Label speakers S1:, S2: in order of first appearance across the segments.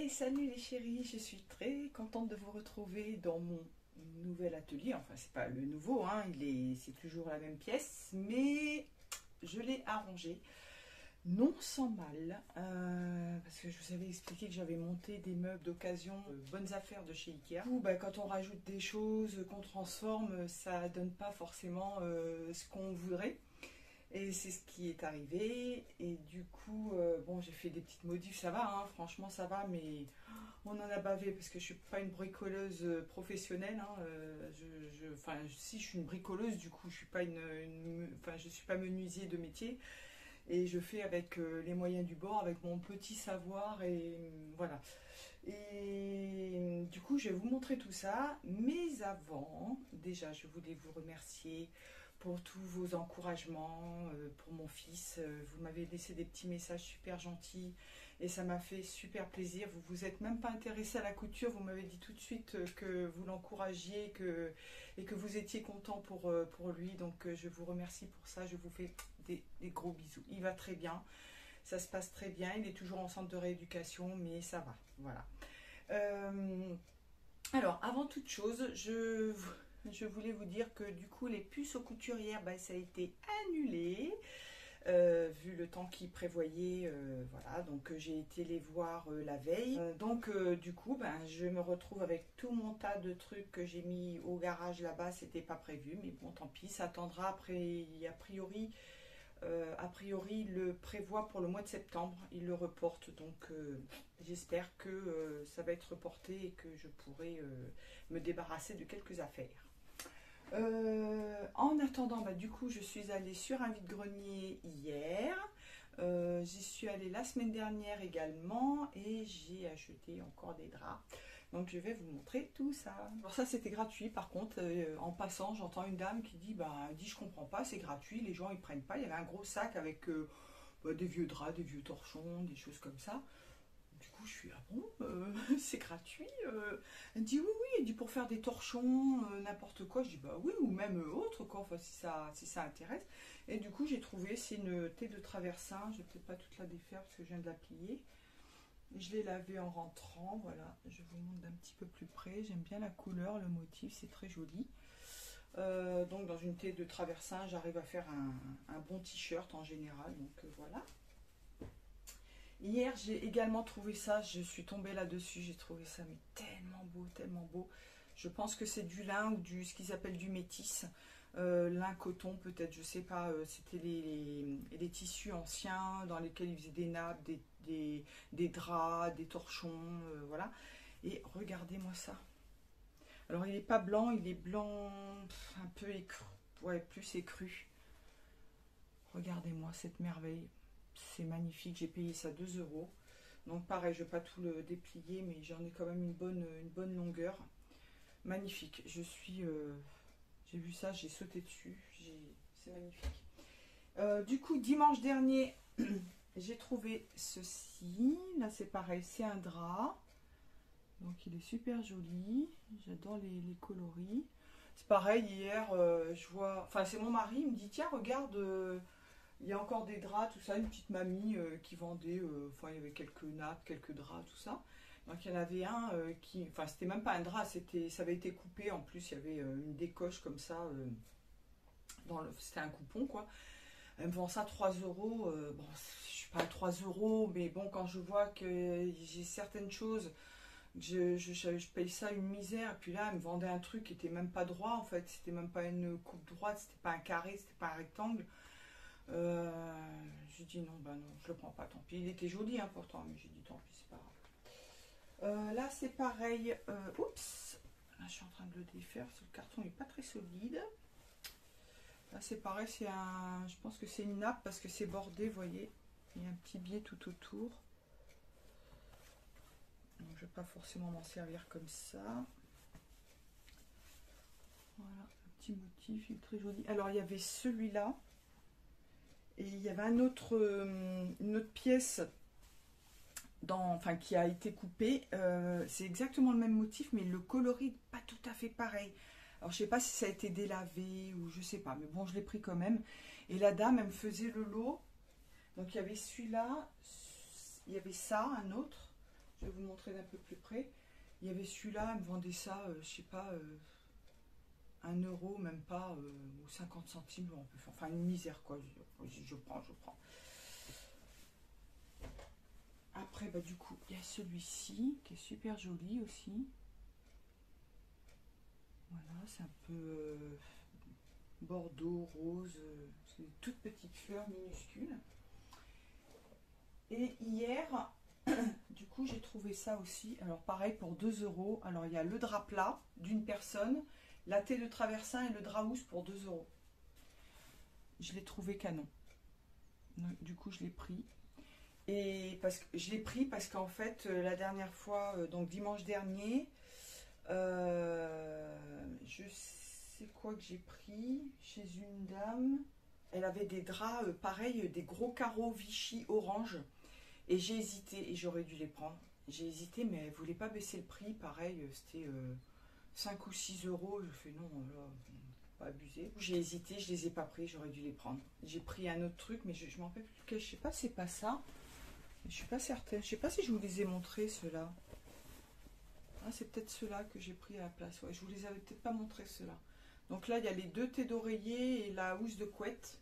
S1: Salut les chéris, je suis très contente de vous retrouver dans mon nouvel atelier. Enfin, c'est pas le nouveau, hein, c'est toujours la même pièce, mais je l'ai arrangé. Non sans mal, parce que je vous avais expliqué que j'avais monté des meubles d'occasion, bonnes affaires de chez Ikea. Du coup, quand on rajoute des choses, qu'on transforme, ça donne pas forcément ce qu'on voudrait. Et c'est ce qui est arrivé. Et du coup, bon, j'ai fait des petites modifs, ça va, hein, franchement ça va, mais on en a bavé parce que je suis pas une bricoleuse professionnelle. Hein, enfin, si je suis une bricoleuse, du coup, je suis pas enfin, je suis pas menuisier de métier. Et je fais avec les moyens du bord, avec mon petit savoir, et voilà. Et du coup, je vais vous montrer tout ça. Mais avant, déjà, je voulais vous remercier pour tous vos encouragements, pour mon fils. Vous m'avez laissé des petits messages super gentils et ça m'a fait super plaisir. Vous vous êtes même pas intéressé à la couture, vous m'avez dit tout de suite que vous l'encouragiez et que vous étiez content pour lui. Donc je vous remercie pour ça, je vous fais des gros bisous. Il va très bien, ça se passe très bien, il est toujours en centre de rééducation, mais ça va, voilà. Alors, avant toute chose, je voulais vous dire que du coup, les puces aux couturières, ça a été annulé, vu le temps qu'ils prévoyaient. Voilà, donc j'ai été les voir la veille. Du coup, je me retrouve avec tout mon tas de trucs que j'ai mis au garage là-bas. C'était pas prévu, mais bon, tant pis, ça attendra. Après, a priori, il le prévoit pour le mois de septembre, il le reporte, donc j'espère que ça va être reporté et que je pourrai me débarrasser de quelques affaires. En attendant, du coup, je suis allée sur un vide-grenier hier, j'y suis allée la semaine dernière également et j'ai acheté encore des draps. Donc je vais vous montrer tout ça. Alors ça c'était gratuit, par contre en passant j'entends une dame qui dit je comprends pas, c'est gratuit, les gens ils prennent pas. Il y avait un gros sac avec des vieux draps, des vieux torchons, des choses comme ça. Du coup je suis c'est gratuit. Elle dit oui, elle dit pour faire des torchons, n'importe quoi. Je dis oui, ou même autre quoi, enfin si ça intéresse. Et du coup j'ai trouvé, c'est une thé de traversin, je vais peut-être pas toute la défaire parce que je viens de la plier. Je l'ai lavé en rentrant, voilà, je vous montre d'un petit peu plus près. J'aime bien la couleur, le motif, c'est très joli. Donc dans une thé de traversin, j'arrive à faire un bon t-shirt en général, donc voilà. Hier, j'ai également trouvé ça, je suis tombée là-dessus, j'ai trouvé ça mais tellement beau, tellement beau. Je pense que c'est du lin ou ce qu'ils appellent du métis. Lin coton peut-être, je sais pas, c'était les tissus anciens dans lesquels ils faisaient des nappes, des draps, des torchons, voilà. Et regardez-moi ça. Alors il n'est pas blanc, il est blanc un peu écru, ouais, plus écru. Regardez-moi cette merveille, c'est magnifique, j'ai payé ça 2 €. Donc pareil, je ne vais pas tout le déplier, mais j'en ai quand même une bonne longueur. Magnifique, j'ai vu ça, j'ai sauté dessus, c'est magnifique. Du coup, dimanche dernier, j'ai trouvé ceci. Là, c'est pareil, c'est un drap. Donc, il est super joli. J'adore les coloris. C'est pareil, hier, je vois... Enfin, c'est mon mari, il me dit, tiens, regarde, il y a encore des draps, tout ça. Une petite mamie qui vendait... Enfin, il y avait quelques nappes, quelques draps, tout ça. Donc il y en avait un qui, enfin c'était même pas un drap, ça avait été coupé, en plus il y avait une décoche comme ça, c'était un coupon quoi. Elle me vend ça 3 €, bon je suis pas à 3 €, mais bon quand je vois que j'ai certaines choses, je paye ça une misère, puis là elle me vendait un truc qui était même pas droit en fait, c'était même pas une coupe droite, c'était pas un carré, c'était pas un rectangle. J'ai dit non, non, je le prends pas, tant pis, il était joli hein, pourtant, mais j'ai dit tant pis, c'est pas grave. Là c'est pareil, oups, là je suis en train de le défaire parce que le carton n'est pas très solide. Là c'est pareil, je pense que c'est une nappe parce que c'est bordé, vous voyez, il y a un petit biais tout autour. Donc je ne vais pas forcément m'en servir comme ça. Voilà, un petit motif, il est très joli. Alors il y avait celui-là et il y avait une autre pièce enfin qui a été coupé, c'est exactement le même motif mais le coloris pas tout à fait pareil. Alors je sais pas si ça a été délavé ou je sais pas, mais bon je l'ai pris quand même. Et la dame elle me faisait le lot, donc il y avait celui-là, il y avait ça, un autre, Je vais vous montrer d'un peu plus près. Il y avait celui-là, elle me vendait ça, je sais pas, 1 euro, même pas, ou 50 centimes. Enfin, une misère, quoi. Je prends. Après, bah, du coup, il y a celui-ci qui est super joli aussi. Voilà, c'est un peu bordeaux, rose. C'est des toutes petites fleurs minuscules. Et hier, du coup, j'ai trouvé ça aussi. Alors, pareil, pour 2 euros. Alors, il y a le drap plat d'une personne, la thé de traversin et le drap housse pour 2 euros. Je l'ai trouvé canon. Du coup, je l'ai pris. Et je l'ai pris parce qu'en fait, la dernière fois, donc dimanche dernier, je sais quoi que j'ai pris chez une dame. Elle avait des draps pareil, des gros carreaux Vichy orange. Et j'ai hésité et j'aurais dû les prendre. J'ai hésité, mais elle ne voulait pas baisser le prix. Pareil, c'était 5 ou 6 euros. Je fais non, là, pas abusé. J'ai hésité, je ne les ai pas pris, j'aurais dû les prendre. J'ai pris un autre truc, mais je ne m'en rappelle plus lequel. Je ne sais pas, c'est pas ça. Je suis pas certaine. Je sais pas si je vous les ai montrés, ceux-là. Ah, c'est peut-être ceux-là que j'ai pris à la place. Ouais, je vous les avais peut-être pas montrés, ceux-là. Donc là, il y a les 2 thés d'oreiller et la housse de couette.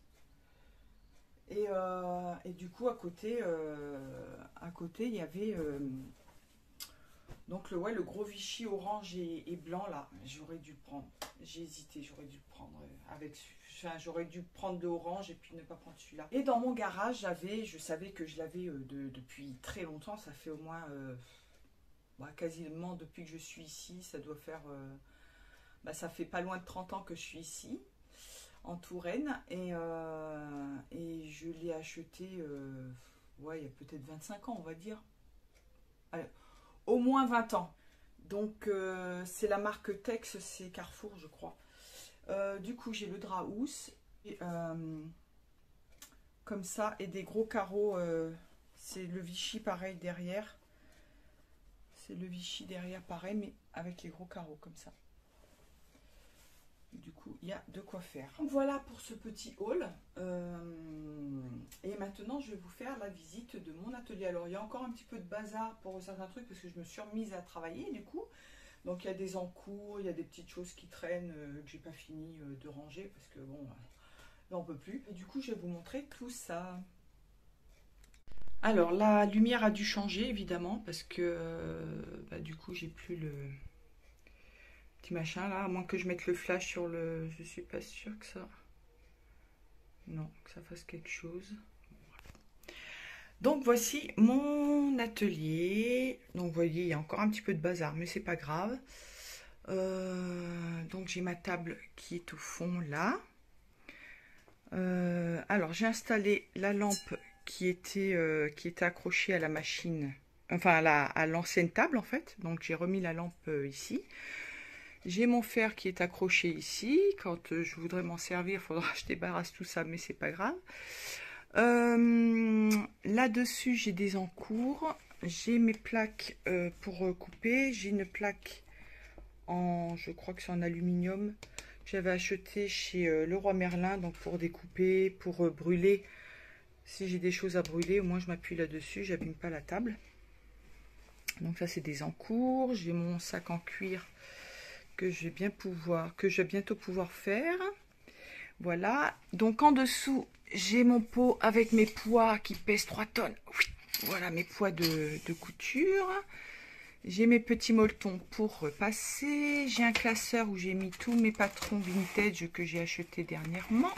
S1: Et du coup, à côté, il y avait donc le gros Vichy orange et blanc, là. J'aurais dû le prendre. J'ai hésité, j'aurais dû le prendre j'aurais dû prendre de orange et puis ne pas prendre celui-là. Et dans mon garage, je savais que je l'avais depuis très longtemps. Ça fait au moins quasiment depuis que je suis ici. Ça doit faire ça fait pas loin de 30 ans que je suis ici en Touraine et je l'ai acheté il y a peut-être 25 ans, on va dire. Allez, au moins 20 ans. Donc c'est la marque Tex, c'est Carrefour, je crois. Du coup, j'ai le drap housse comme ça et des gros carreaux. C'est le Vichy pareil derrière. C'est le Vichy derrière pareil, mais avec les gros carreaux comme ça. Du coup, il y a de quoi faire. Donc voilà pour ce petit haul. Et maintenant, je vais vous faire la visite de mon atelier. Alors, il y a encore un petit peu de bazar pour certains trucs parce que je me suis remise à travailler du coup. Donc, il y a des encours, il y a des petites choses qui traînent que j'ai pas fini de ranger parce que bon, là, on peut plus. Et du coup, je vais vous montrer tout ça. Alors, la lumière a dû changer évidemment parce que du coup, j'ai plus le petit machin là, à moins que je mette le flash sur le... Je suis pas sûre que ça... Non, que ça fasse quelque chose. Donc voici mon atelier. Donc vous voyez, il y a encore un petit peu de bazar, mais c'est pas grave. Donc j'ai ma table qui est au fond là. Alors j'ai installé la lampe qui était accrochée à la machine, enfin à l'ancienne table en fait. Donc j'ai remis la lampe ici. J'ai mon fer qui est accroché ici. Quand je voudrais m'en servir, il faudra que je débarrasse tout ça, mais c'est pas grave. Là-dessus, j'ai des encours. J'ai mes plaques pour couper. J'ai une plaque en, je crois que c'est en aluminium. J'avais acheté chez Leroy Merlin, donc pour découper, pour brûler. Si j'ai des choses à brûler, au moins je m'appuie là-dessus, j'abîme pas la table. Donc ça, c'est des encours. J'ai mon sac en cuir que je vais bientôt pouvoir faire. Voilà. Donc en dessous, j'ai mon pot avec mes poids qui pèsent 3 tonnes. Oui. Voilà mes poids de couture. J'ai mes petits molletons pour repasser. J'ai un classeur où j'ai mis tous mes patrons vintage que j'ai achetés dernièrement.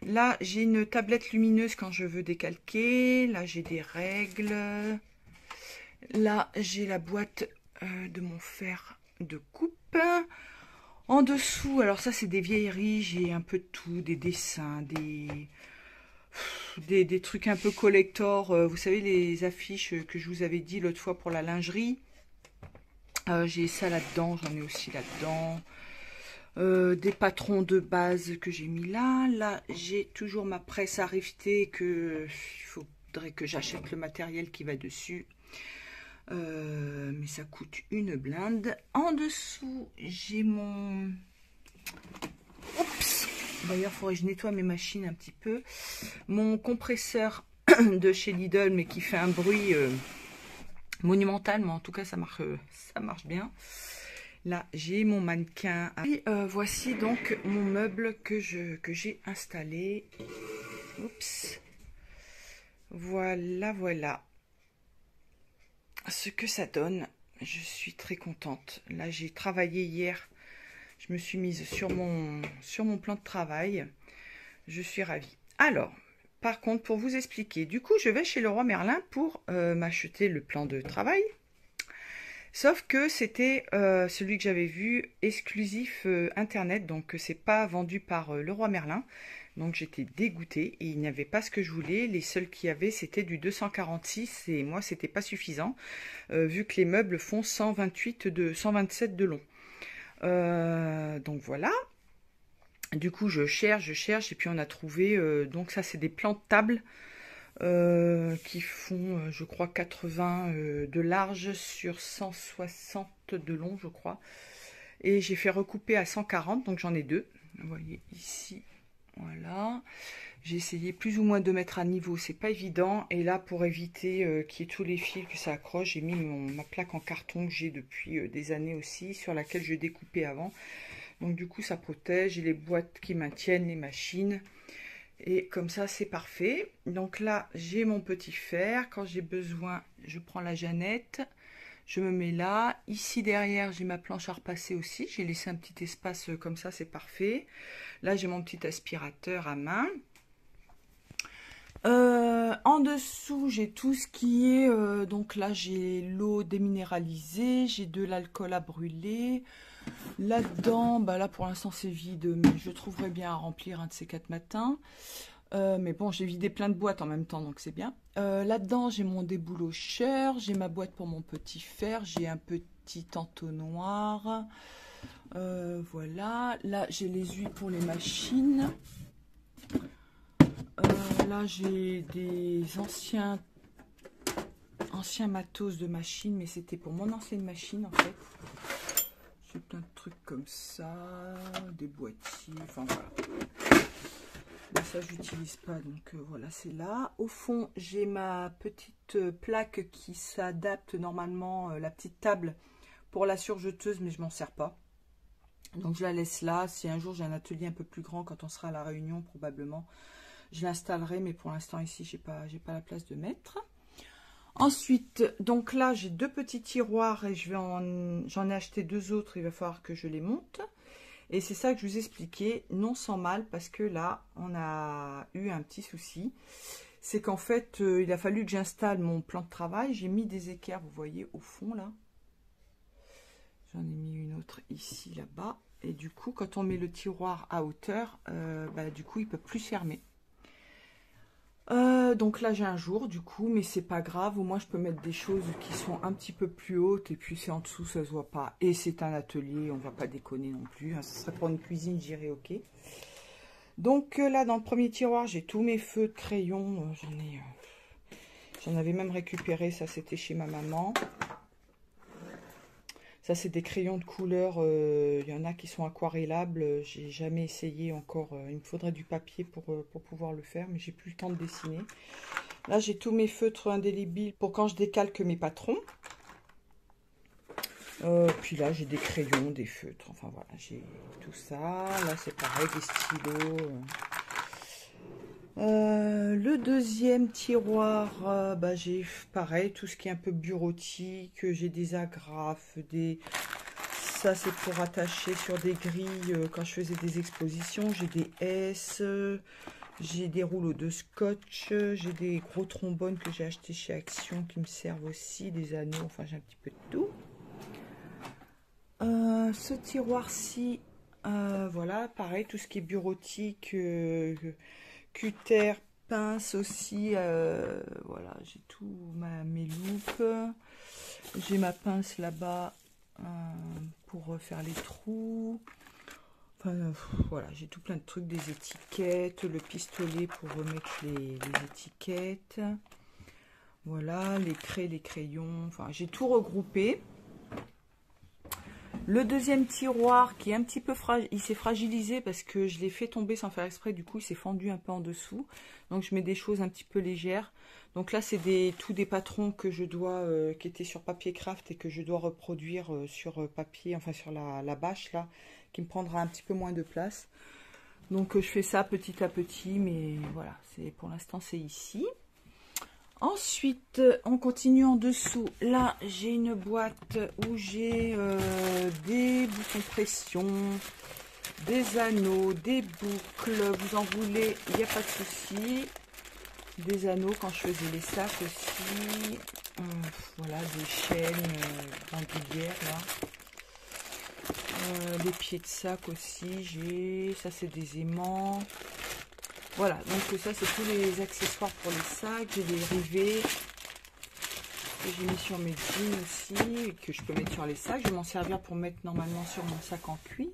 S1: Là, j'ai une tablette lumineuse quand je veux décalquer. Là, j'ai des règles. Là, j'ai la boîte de mon fer de coupe. En dessous, alors ça c'est des vieilleries, j'ai un peu de tout, des dessins, des trucs un peu collector, vous savez les affiches que je vous avais dit l'autre fois pour la lingerie. J'ai ça là-dedans, j'en ai aussi là-dedans. Des patrons de base que j'ai mis là. Là j'ai toujours ma presse à rifter que il faudrait que j'achète le matériel qui va dessus. Mais ça coûte une blinde. En dessous, j'ai mon... Oups! D'ailleurs, il faudrait que je nettoie mes machines un petit peu. Mon compresseur de chez Lidl, mais qui fait un bruit monumental, mais en tout cas ça marche bien. Là j'ai mon mannequin. Et voici donc mon meuble que j'ai installé. Oups. Voilà, voilà ce que ça donne. Je suis très contente. Là j'ai travaillé hier. Je me suis mise sur mon plan de travail. Je suis ravie. Alors, par contre, pour vous expliquer, du coup, je vais chez Leroy Merlin pour m'acheter le plan de travail. Sauf que c'était celui que j'avais vu exclusif internet, donc c'est pas vendu par Leroy Merlin. Donc j'étais dégoûtée et il n'y avait pas ce que je voulais. Les seuls qu'il y avait c'était du 246 et moi c'était pas suffisant vu que les meubles font 127 de long. Donc voilà. Du coup je cherche et puis on a trouvé donc ça c'est des plans de table qui font je crois 80 de large sur 160 de long je crois. Et j'ai fait recouper à 140 donc j'en ai deux. Vous voyez ici. Voilà, j'ai essayé plus ou moins de mettre à niveau, c'est pas évident. Et là, pour éviter qu'il y ait tous les fils que ça accroche, j'ai mis ma plaque en carton que j'ai depuis des années aussi, sur laquelle je découpais avant. Donc du coup, ça protège. J'ai les boîtes qui maintiennent les machines. Et comme ça, c'est parfait. Donc là, j'ai mon petit fer. Quand j'ai besoin, je prends la Jeannette. Je me mets là. Ici derrière, j'ai ma planche à repasser aussi. J'ai laissé un petit espace comme ça, c'est parfait. Là, j'ai mon petit aspirateur à main. En dessous, j'ai tout ce qui est... donc là, j'ai l'eau déminéralisée. J'ai de l'alcool à brûler. Là-dedans, bah là, pour l'instant, c'est vide. Mais je trouverai bien à remplir un de ces 4 matins. Mais bon, j'ai vidé plein de boîtes en même temps, donc c'est bien. Là-dedans, j'ai mon déboulocheur. J'ai ma boîte pour mon petit fer. J'ai un petit entonnoir. Voilà, là j'ai les huiles pour les machines. Là j'ai des anciens matos de machines, mais c'était pour mon ancienne machine en fait. J'ai plein de trucs comme ça, des boîtiers, enfin voilà. Mais ça j'utilise pas, donc voilà, c'est là. Au fond j'ai ma petite plaque qui s'adapte normalement, la petite table pour la surjeteuse, mais je m'en sers pas. Donc je la laisse là. Si un jour j'ai un atelier un peu plus grand, quand on sera à la Réunion probablement, je l'installerai. Mais pour l'instant ici, j'ai pas la place de mettre. Ensuite, donc là j'ai deux petits tiroirs et j'en ai acheté deux autres. Il va falloir que je les monte. Et c'est ça que je vous expliquais, non sans mal, parce que là on a eu un petit souci. C'est qu'en fait, il a fallu que j'installe mon plan de travail. J'ai mis des équerres, vous voyez, au fond là. J'en ai mis une autre ici, là-bas. Et du coup, quand on met le tiroir à hauteur, du coup, il ne peut plus se fermer. Donc là, j'ai un jour, du coup, mais c'est pas grave. Au moins, je peux mettre des choses qui sont un petit peu plus hautes. Et puis, c'est en dessous, ça se voit pas. Et c'est un atelier, on va pas déconner non plus. Ce serait pour une cuisine, je dirais ok. Donc là, dans le premier tiroir, j'ai tous mes feux de crayon. J'en avais même récupéré, ça c'était chez ma maman. Ça, c'est des crayons de couleur. Il y en a qui sont aquarellables. J'ai jamais essayé encore. Il me faudrait du papier pour pouvoir le faire, mais j'ai plus le temps de dessiner. Là, j'ai tous mes feutres indélébiles pour quand je décalque mes patrons. Puis là, j'ai des crayons, des feutres. Enfin, voilà, j'ai tout ça. Là, c'est pareil, des stylos. Le deuxième tiroir, j'ai pareil, tout ce qui est un peu bureautique, j'ai des agrafes, ça c'est pour attacher sur des grilles quand je faisais des expositions, j'ai des S, j'ai des rouleaux de scotch, j'ai des gros trombones que j'ai achetés chez Action qui me servent aussi, des anneaux, enfin j'ai un petit peu de tout. Ce tiroir-ci, voilà, pareil, tout ce qui est bureautique, cutter, pince aussi, voilà, j'ai tout, mes loupes, j'ai ma pince là-bas pour faire les trous, enfin voilà, j'ai tout plein de trucs, des étiquettes, le pistolet pour remettre les étiquettes, voilà, les craies, les crayons, enfin j'ai tout regroupé. Le deuxième tiroir qui est un petit peu fragile, il s'est fragilisé parce que je l'ai fait tomber sans faire exprès, du coup il s'est fendu un peu en dessous. Donc je mets des choses un petit peu légères. Donc là c'est tous des patrons que je dois, qui étaient sur papier craft et que je dois reproduire sur papier, enfin sur la bâche là, qui me prendra un petit peu moins de place. Donc je fais ça petit à petit, mais voilà, pour l'instant c'est ici. Ensuite, on continue en dessous. Là, j'ai une boîte où j'ai des boutons pression, des anneaux, des boucles. Vous en voulez, il n'y a pas de souci. Des anneaux quand je faisais les sacs aussi. Voilà, des chaînes bandoulières là. Les pieds de sac aussi, j'ai. Ça, c'est des aimants. Voilà, donc ça c'est tous les accessoires pour les sacs, j'ai des rivets que j'ai mis sur mes jeans aussi, et que je peux mettre sur les sacs. Je vais m'en servir pour mettre normalement sur mon sac en cuir.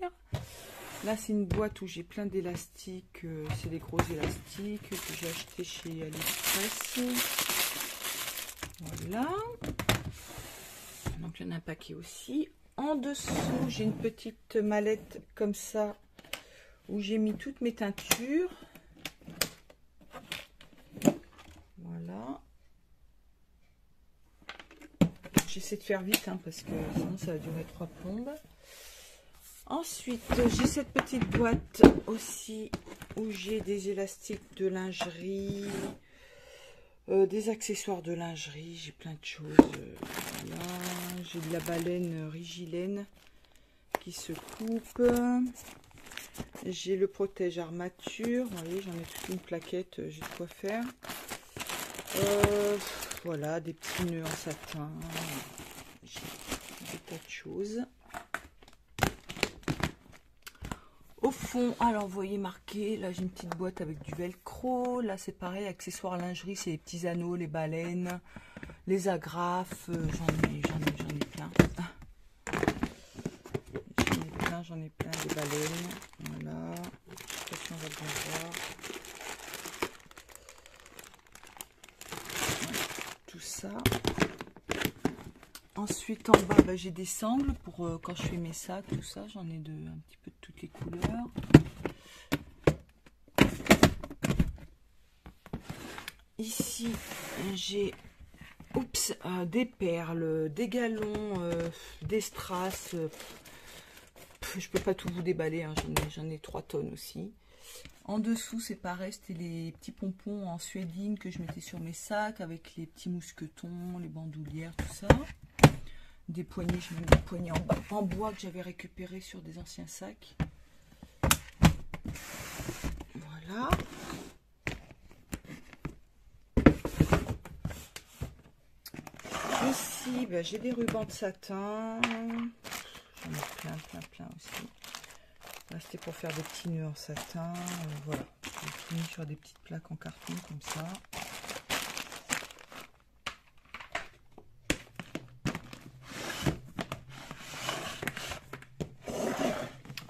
S1: Là c'est une boîte où j'ai plein d'élastiques, c'est des gros élastiques que j'ai acheté chez AliExpress. Voilà. Donc il y en a un paquet aussi. En dessous j'ai une petite mallette comme ça où j'ai mis toutes mes teintures. Voilà. J'essaie de faire vite hein, parce que sinon ça va durer 3 plombes. Ensuite, j'ai cette petite boîte aussi où j'ai des élastiques de lingerie, des accessoires de lingerie, j'ai plein de choses. Voilà. J'ai de la baleine Rigilène qui se coupe. J'ai le protège armature. Vous voyez, j'en ai toute une plaquette, j'ai de quoi faire. Voilà, des petits nœuds en satin, j'ai des tas de choses. Au fond, alors vous voyez marqué, là j'ai une petite boîte avec du velcro, là c'est pareil, accessoires lingerie, c'est les petits anneaux, les baleines, les agrafes, j'en ai plein. J'en ai plein, des baleines, voilà, je sais pas si on va bien voir. Tout ça. Ensuite en bas bah, j'ai des sangles pour quand je fais mes sacs, tout ça, j'en ai un petit peu de toutes les couleurs. Ici j'ai des perles, des galons, des strass, je peux pas tout vous déballer, hein, j'en ai 3 tonnes aussi. En dessous, c'est pareil, c'était les petits pompons en suédine que je mettais sur mes sacs avec les petits mousquetons, les bandoulières, tout ça. Des poignées, je mets des poignées en bois que j'avais récupéré sur des anciens sacs. Voilà. Ici, ben, j'ai des rubans de satin. J'en ai plein aussi. Là, c'était pour faire des petits nœuds en satin. Voilà, j'ai tout mis sur des petites plaques en carton comme ça.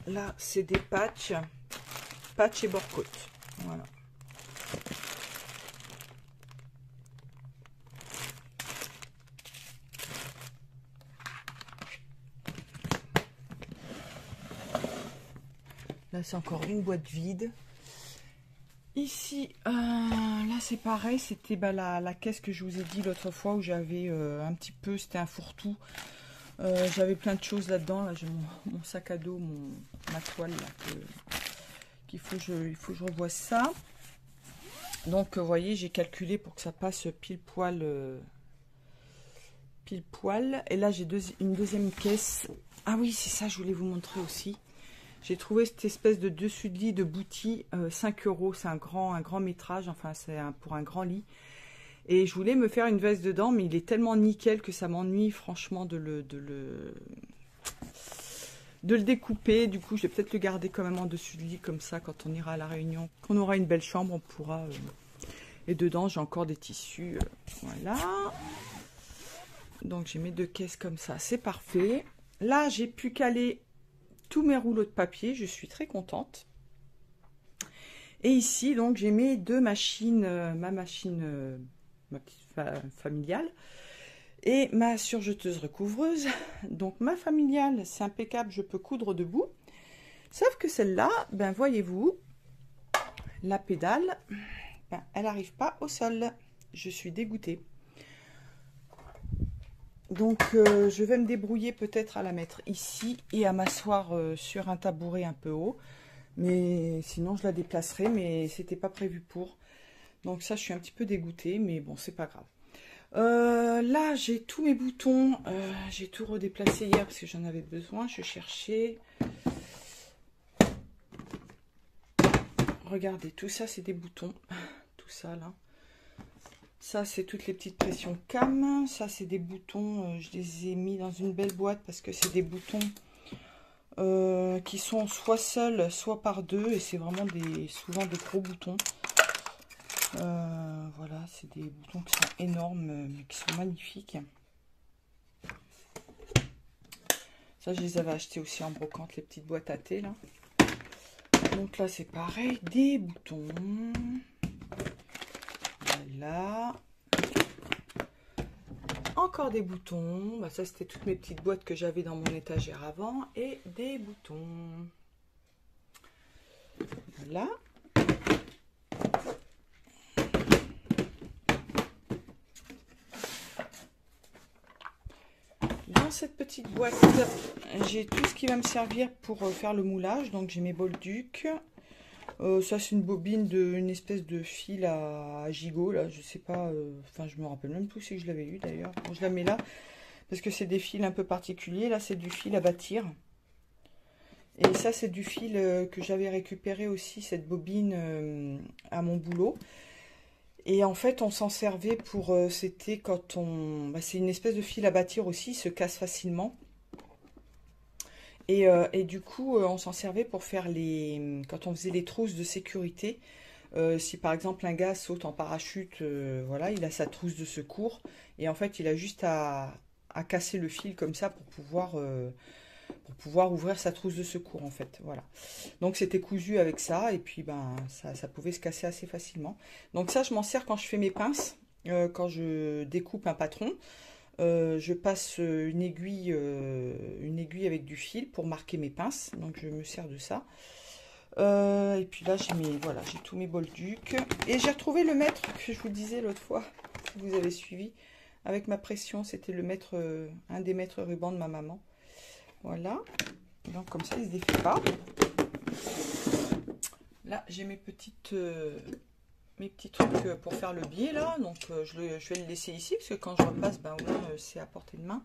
S1: Là, c'est des patchs et bord-côte. Voilà. Là, c'est encore une boîte vide. Ici, là, c'est pareil. C'était bah, la caisse que je vous ai dit l'autre fois où j'avais un petit peu, c'était un fourre-tout. J'avais plein de choses là-dedans. Là, j'ai mon sac à dos, ma toile là, il faut que je revoie ça. Donc, vous voyez, j'ai calculé pour que ça passe pile poil. Et là, j'ai une deuxième caisse. Ah oui, c'est ça, je voulais vous montrer aussi. J'ai trouvé cette espèce de dessus de lit de Bouti, 5 €. C'est un grand métrage, enfin c'est pour un grand lit. Et je voulais me faire une veste dedans, mais il est tellement nickel que ça m'ennuie franchement de le découper. Du coup, je vais peut-être le garder quand même en dessus de lit, comme ça, quand on ira à la Réunion. Quand on aura une belle chambre, on pourra... Et dedans, j'ai encore des tissus. Voilà. Donc, j'ai mes 2 caisses comme ça. C'est parfait. Là, j'ai pu caler tous mes rouleaux de papier, je suis très contente. Et ici, donc, j'ai mes 2 machines, ma petite familiale. Et ma surjeteuse recouvreuse. Donc ma familiale, c'est impeccable, je peux coudre debout. Sauf que celle-là, ben voyez-vous, la pédale, ben, elle n'arrive pas au sol. Je suis dégoûtée. Donc je vais me débrouiller peut-être à la mettre ici et à m'asseoir sur un tabouret un peu haut. Mais sinon je la déplacerai, mais c'était pas prévu pour. Donc ça je suis un petit peu dégoûtée, mais bon c'est pas grave. Là j'ai tous mes boutons, j'ai tout redéplacé hier parce que j'en avais besoin. Je cherchais. Regardez, tout ça c'est des boutons, tout ça là. Ça, c'est toutes les petites pressions cam. Ça, c'est des boutons. Je les ai mis dans une belle boîte parce que c'est des boutons qui sont soit seuls, soit par deux. Et c'est vraiment souvent des gros boutons. Voilà, c'est des boutons qui sont énormes, mais qui sont magnifiques. Ça, je les avais achetés aussi en brocante, les petites boîtes à thé, là. Donc là, c'est pareil, des boutons. Voilà. Encore des boutons. Bah, ça, c'était toutes mes petites boîtes que j'avais dans mon étagère avant. Et des boutons. Voilà. Dans cette petite boîte, j'ai tout ce qui va me servir pour faire le moulage. Donc, j'ai mes bolducs. Ça c'est une bobine une espèce de fil à gigot là, je sais pas, enfin je me rappelle même plus si je l'avais eu d'ailleurs. Bon, je la mets là parce que c'est des fils un peu particuliers. Là c'est du fil à bâtir et ça c'est du fil que j'avais récupéré aussi, cette bobine à mon boulot. Et en fait on s'en servait pour, c'était quand on, c'est une espèce de fil à bâtir aussi, il se casse facilement. Et du coup, on s'en servait pour faire quand on faisait les trousses de sécurité. Si par exemple un gars saute en parachute, voilà, il a sa trousse de secours. Et en fait, il a juste à casser le fil comme ça pour pouvoir ouvrir sa trousse de secours, en fait. Voilà. Donc c'était cousu avec ça. Et puis, ben, ça pouvait se casser assez facilement. Donc ça, je m'en sers quand je fais mes pinces, quand je découpe un patron. Je passe une aiguille avec du fil pour marquer mes pinces, donc je me sers de ça. Et puis là voilà, j'ai tous mes bolducs et j'ai retrouvé le mètre que je vous disais l'autre fois, si vous avez suivi, avec ma pression. C'était le mètre, un des mètres ruban de ma maman. Voilà, donc comme ça il se défait pas. Là j'ai mes petits trucs pour faire le biais là, donc je vais le laisser ici parce que quand je repasse, ben ouais, c'est à portée de main.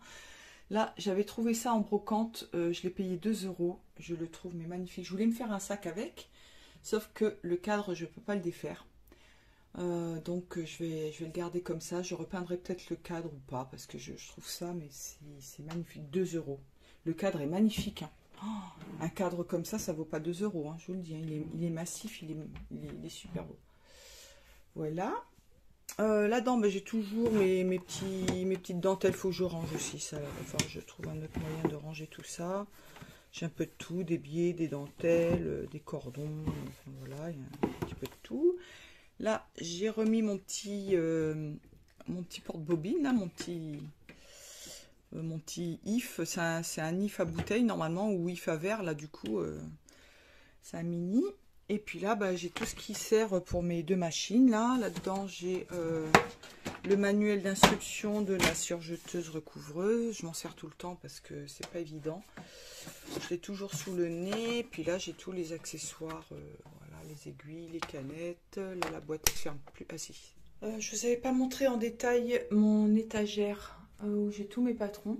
S1: Là j'avais trouvé ça en brocante, je l'ai payé 2 €, je le trouve mais magnifique. Je voulais me faire un sac avec, sauf que le cadre je peux pas le défaire, donc je vais le garder comme ça. Je repeindrai peut-être le cadre ou pas parce que je trouve ça, mais c'est magnifique. 2 €, le cadre est magnifique, hein. Oh, un cadre comme ça vaut pas 2 €, hein, je vous le dis, hein. Il est massif, il est super beau. Voilà. Là-dedans, j'ai toujours mes petites dentelles. Faut que je range aussi. Ça, enfin, je trouve un autre moyen de ranger tout ça. J'ai un peu de tout, des biais, des dentelles, des cordons. Enfin, voilà, il y a un petit peu de tout. Là, j'ai remis mon petit porte-bobine, là, mon petit if. C'est un if à bouteille normalement, ou if à verre. Là, du coup, c'est un mini. Et puis là, j'ai tout ce qui sert pour mes deux machines. Là-dedans, j'ai le manuel d'instruction de la surjeteuse recouvreuse. Je m'en sers tout le temps parce que c'est pas évident. Je l'ai toujours sous le nez. Puis là, j'ai tous les accessoires. Voilà, les aiguilles, les canettes. Là, la boîte ne ferme plus. Ah si. Je ne vous avais pas montré en détail mon étagère où j'ai tous mes patrons.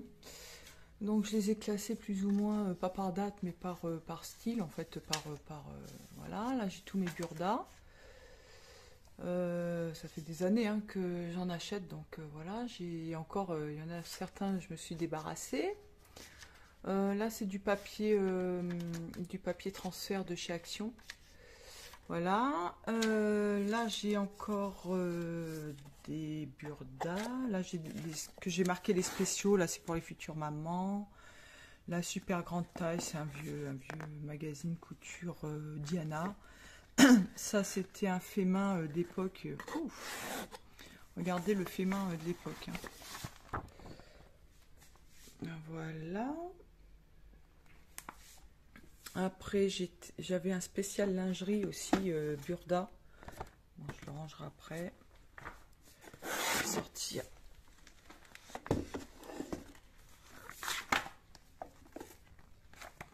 S1: Donc je les ai classés plus ou moins, pas par date, mais par style, en fait, voilà, là j'ai tous mes burdas. Ça fait des années hein, que j'en achète, donc voilà, j'ai encore, il y en a certains, je me suis débarrassée. Là c'est du papier transfert de chez Action. Voilà, là j'ai encore des burdas. Là j'ai marqué les spéciaux. Là c'est pour les futures mamans. La super grande taille, c'est un vieux magazine couture Diana. Ça c'était un fait main d'époque. Regardez le fait main de l'époque. Hein. Voilà. Après, j'avais un spécial lingerie aussi, Burda. Bon, je le rangerai après. Je vais sortir.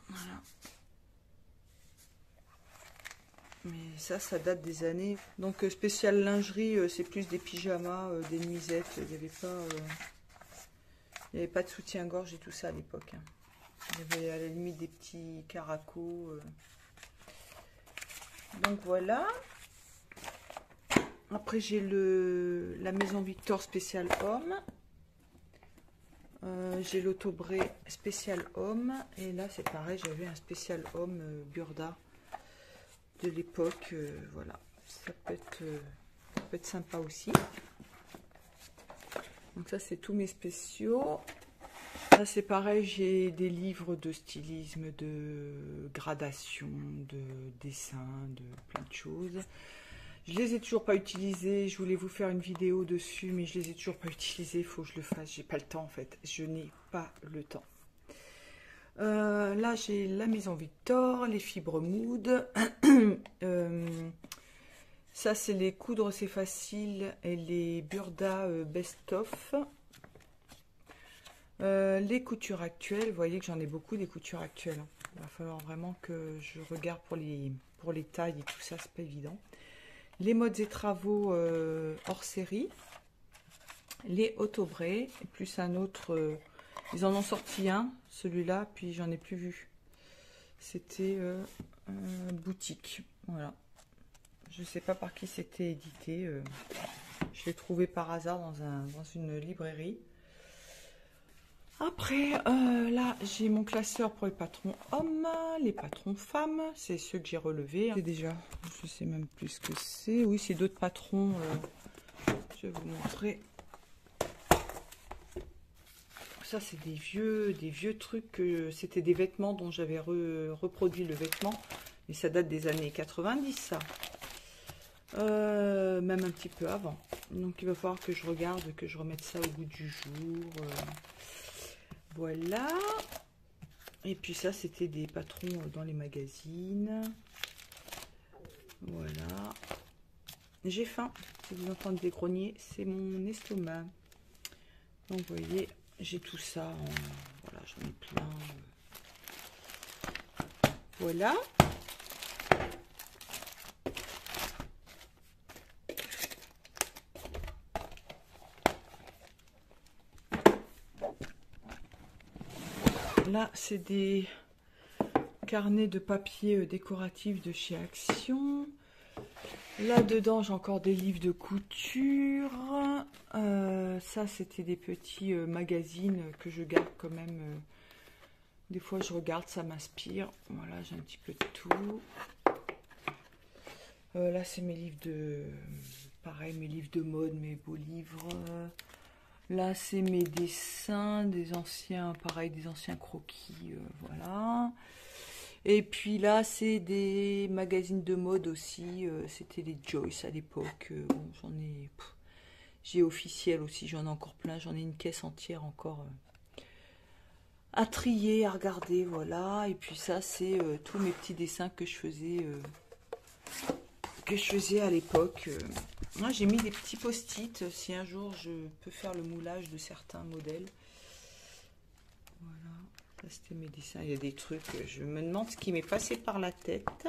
S1: Voilà. Mais ça date des années. Donc, spécial lingerie, c'est plus des pyjamas, des nuisettes. Il n'y avait pas de soutien-gorge et tout ça à l'époque. Hein. Il y avait à la limite des petits caracos. Donc voilà. Après j'ai la Maison Victor spécial homme. J'ai l'Autobré spécial homme. Et là c'est pareil, j'avais un spécial homme Burda de l'époque. Voilà. Ça peut être sympa aussi. Donc ça c'est tous mes spéciaux. Là c'est pareil, j'ai des livres de stylisme, de gradation, de dessin, de plein de choses. Je les ai toujours pas utilisés, je voulais vous faire une vidéo dessus, mais je les ai toujours pas utilisés, il faut que je le fasse, j'ai pas le temps en fait, je n'ai pas le temps. Là j'ai la Maison Victor, les fibres Mood, ça c'est les coudre c'est facile et les Burda Best of. Les coutures actuelles, vous voyez que j'en ai beaucoup des coutures actuelles. Il va falloir vraiment que je regarde pour les tailles et tout ça, c'est pas évident. Les modes et travaux hors série. Les Autobré, plus un autre. Ils en ont sorti un, celui-là, puis j'en ai plus vu. C'était boutique. Voilà. Je sais pas par qui c'était édité. Je l'ai trouvé par hasard dans une librairie. Après, là, j'ai mon classeur pour les patrons hommes, les patrons femmes. C'est ceux que j'ai relevés. C'est déjà, je sais même plus ce que c'est. Oui, c'est d'autres patrons. Je vais vous montrer. Ça, c'est des vieux trucs. C'était des vêtements dont j'avais reproduit le vêtement. Et ça date des années 90, ça. Même un petit peu avant. Donc, il va falloir que je regarde, que je remette ça au goût du jour. Voilà. Et puis ça, c'était des patrons dans les magazines. Voilà. J'ai faim. Si vous entendez des grogner, c'est mon estomac. Donc, vous voyez, j'ai tout ça. Voilà, j'en ai plein. Voilà. Là, c'est des carnets de papier décoratifs de chez Action. Là-dedans, j'ai encore des livres de couture. Ça, c'était des petits magazines que je garde quand même. Des fois, je regarde, ça m'inspire. Voilà, j'ai un petit peu de tout. Là, c'est mes livres de... Pareil, mes livres de mode, mes beaux livres. Là, c'est mes dessins, des anciens, pareil, des anciens croquis, voilà. Et puis là, c'est des magazines de mode aussi. C'était les Joyce à l'époque. Bon, j'en ai... J'ai Officiel aussi, j'en ai encore plein. J'en ai une caisse entière encore à trier, à regarder, voilà. Et puis ça, c'est tous mes petits dessins que je faisais à l'époque. Moi, j'ai mis des petits post-it si un jour je peux faire le moulage de certains modèles. Voilà, ça c'était mes dessins. Il y a des trucs, je me demande ce qui m'est passé par la tête.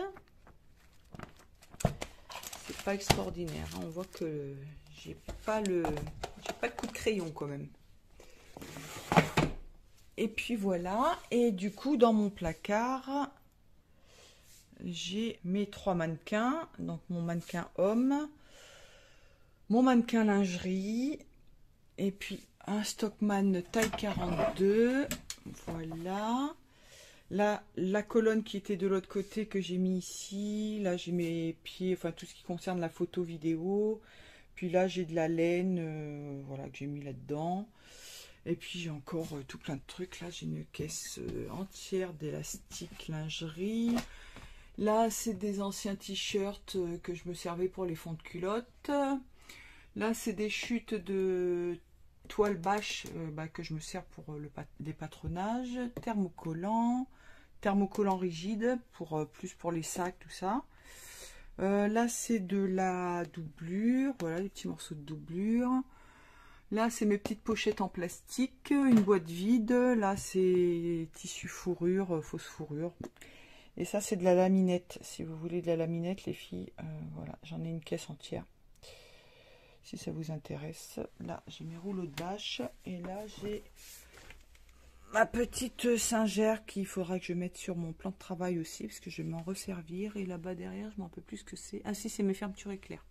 S1: C'est pas extraordinaire, hein. On voit que j'ai pas de coup de crayon quand même. Et puis voilà, et du coup dans mon placard, j'ai mes 3 mannequins, donc mon mannequin homme, mon mannequin lingerie, et puis un Stockmann taille 42, voilà. Là, la colonne qui était de l'autre côté que j'ai mis ici, là j'ai mes pieds, enfin tout ce qui concerne la photo vidéo, puis là j'ai de la laine, voilà, que j'ai mis là-dedans. Et puis j'ai encore tout plein de trucs, là j'ai une caisse entière d'élastique lingerie. Là, c'est des anciens t-shirts que je me servais pour les fonds de culotte. Là, c'est des chutes de toile bâche que je me sers pour les patronages, thermocollant rigide pour plus pour les sacs, tout ça. Là c'est de la doublure, voilà les petits morceaux de doublure. Là c'est mes petites pochettes en plastique, une boîte vide. Là c'est tissu fourrure, fausse fourrure. Et ça c'est de la laminette, si vous voulez de la laminette les filles, voilà, j'en ai une caisse entière. Si ça vous intéresse. Là j'ai mes rouleaux de bâche et là j'ai ma petite singère qu'il faudra que je mette sur mon plan de travail aussi, parce que je vais m'en resservir. Et là-bas derrière, je m'en rappelle plus ce que c'est. Ah si, c'est mes fermetures éclairs.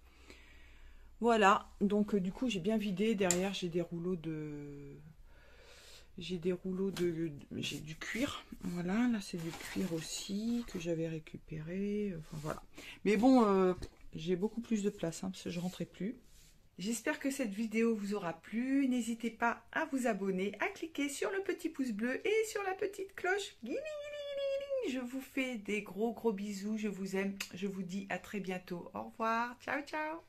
S1: Voilà, donc du coup j'ai bien vidé. Derrière j'ai des rouleaux de... J'ai du cuir. Voilà, là c'est du cuir aussi que j'avais récupéré. Enfin voilà. Mais bon, j'ai beaucoup plus de place, parce que je rentrais plus. J'espère que cette vidéo vous aura plu. N'hésitez pas à vous abonner, à cliquer sur le petit pouce bleu et sur la petite cloche. Je vous fais des gros bisous. Je vous aime. Je vous dis à très bientôt. Au revoir. Ciao, ciao.